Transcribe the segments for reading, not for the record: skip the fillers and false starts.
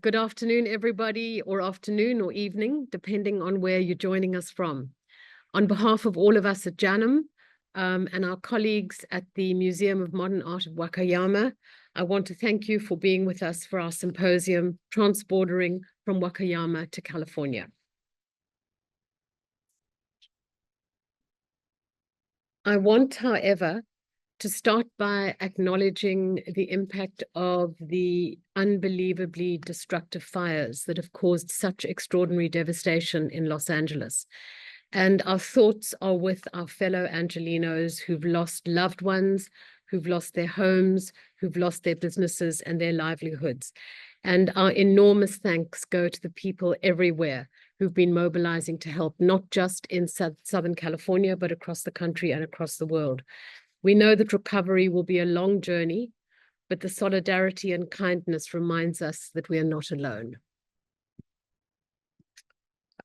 Good afternoon, everybody, or afternoon or evening, depending on where you're joining us from. On behalf of all of us at JANM and our colleagues at the Museum of Modern Art of Wakayama, I want to thank you for being with us for our symposium, Transbordering from Wakayama to California. I want, however, to start by acknowledging the impact of the unbelievably destructive fires that have caused such extraordinary devastation in Los Angeles. And our thoughts are with our fellow Angelenos who've lost loved ones, who've lost their homes, who've lost their businesses and their livelihoods. And our enormous thanks go to the people everywhere who've been mobilizing to help, not just in Southern California, but across the country and across the world. We know that recovery will be a long journey, but the solidarity and kindness reminds us that we are not alone.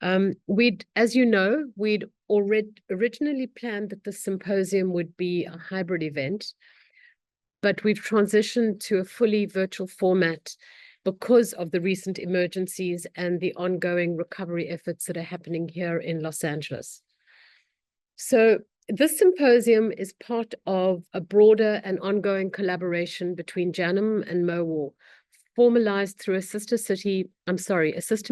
As you know, we'd already originally planned that the symposium would be a hybrid event, but we've transitioned to a fully virtual format because of the recent emergencies and the ongoing recovery efforts that are happening here in Los Angeles. So this symposium is part of a broader and ongoing collaboration between JANM and MOWAR, formalized through a sister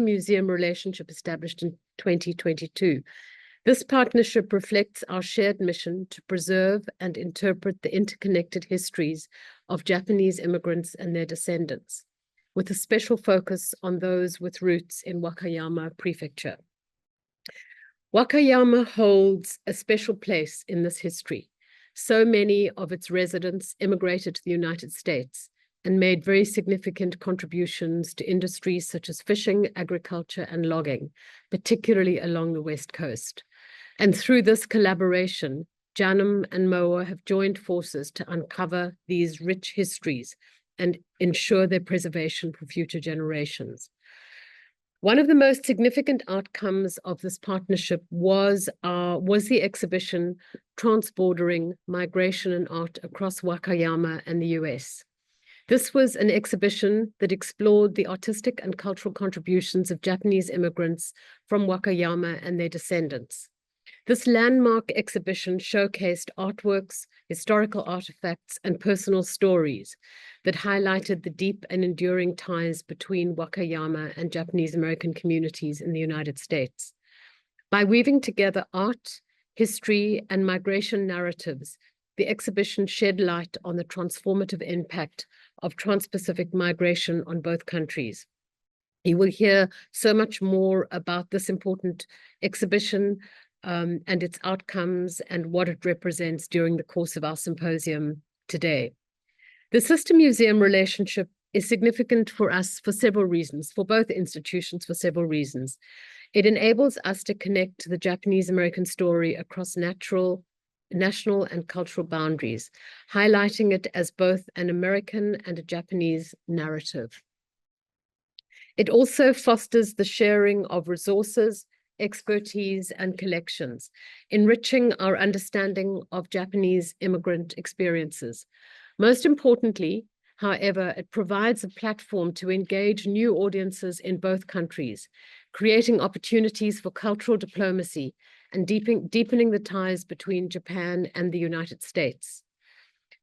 museum relationship established in 2022. This partnership reflects our shared mission to preserve and interpret the interconnected histories of Japanese immigrants and their descendants, with a special focus on those with roots in Wakayama Prefecture. Wakayama holds a special place in this history. So many of its residents immigrated to the United States and made very significant contributions to industries such as fishing, agriculture, and logging, particularly along the West Coast. And through this collaboration, JANM and MOWAR have joined forces to uncover these rich histories and ensure their preservation for future generations. One of the most significant outcomes of this partnership was the exhibition Transbordering, Migration and Art Across Wakayama and the US. This was an exhibition that explored the artistic and cultural contributions of Japanese immigrants from Wakayama and their descendants. This landmark exhibition showcased artworks, historical artifacts, and personal stories that highlighted the deep and enduring ties between Wakayama and Japanese American communities in the United States. By weaving together art, history, and migration narratives, the exhibition shed light on the transformative impact of trans-Pacific migration on both countries. You will hear so much more about this important exhibition and its outcomes and what it represents during the course of our symposium today. The sister museum relationship is significant for us for several reasons, for both institutions for several reasons. It enables us to connect to the Japanese American story across national and cultural boundaries, highlighting it as both an American and a Japanese narrative. It also fosters the sharing of resources, expertise, and collections, enriching our understanding of Japanese immigrant experiences. Most importantly, however, it provides a platform to engage new audiences in both countries, creating opportunities for cultural diplomacy and deepening the ties between Japan and the United States.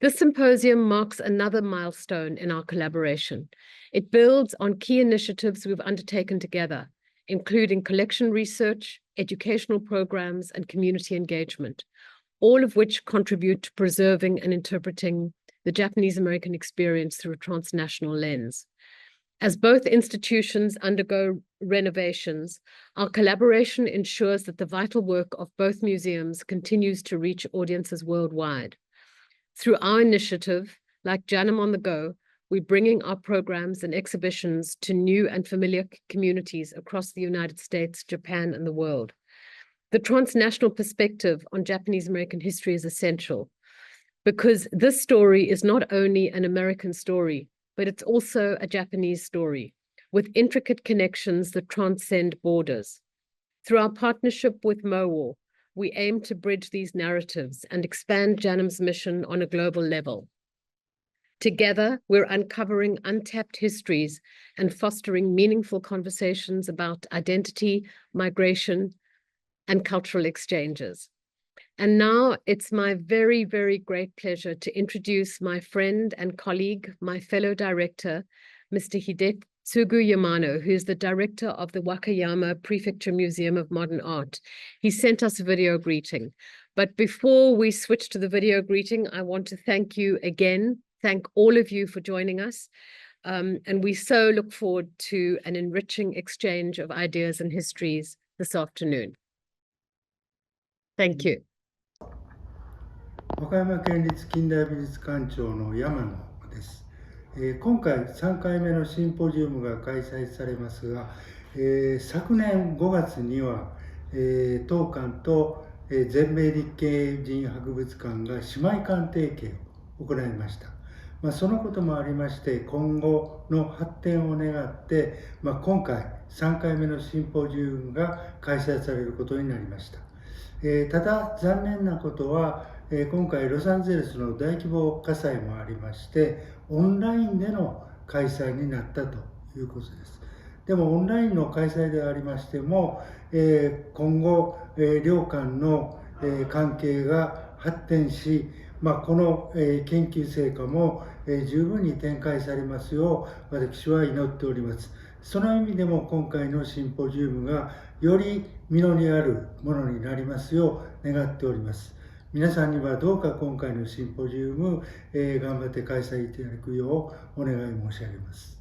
This symposium marks another milestone in our collaboration. It builds on key initiatives we've undertaken together, including collection research, educational programs, and community engagement, all of which contribute to preserving and interpreting the Japanese American experience through a transnational lens. As both institutions undergo renovations, our collaboration ensures that the vital work of both museums continues to reach audiences worldwide. Through our initiative, like JANM on the Go, we're bringing our programs and exhibitions to new and familiar communities across the United States, Japan, and the world. The transnational perspective on Japanese American history is essential because this story is not only an American story, but it's also a Japanese story with intricate connections that transcend borders. Through our partnership with MOWAR, we aim to bridge these narratives and expand JANM's mission on a global level. Together, we're uncovering untapped histories and fostering meaningful conversations about identity, migration, and cultural exchanges. And now it's my very, very great pleasure to introduce my friend and colleague, my fellow director, Mr. Hidetsugu Yamano, who is the director of the Wakayama Prefecture Museum of Modern Art. He sent us a video greeting. But before we switch to the video greeting, I want to thank you again. Thank all of you for joining us. And we so look forward to an enriching exchange of ideas and histories this afternoon. Thank you. 和歌山県立近代美術館長の山野です。今回3回目のシンポジウムが開催されますが、昨年5月には、当館と、全米日系人博物館が姉妹館提携を行いました。そのこともありまして、今後の発展を願って、今回3回目のシンポジウムが開催されることになりました。ただ残念なことは、今回ロサンゼルスの大規模火災もありまして、オンラインでの開催になったということです。でもオンラインの開催でありましても、今後、両間の関係が発展し、この研究成果も十分に展開されますよう私は祈っております。その意味でも今回のシンポジウムがより実りあるものになりますよう願っております。皆さんにはどうか今回のシンポジウム、頑張って開催いただくようお願い申し上げます。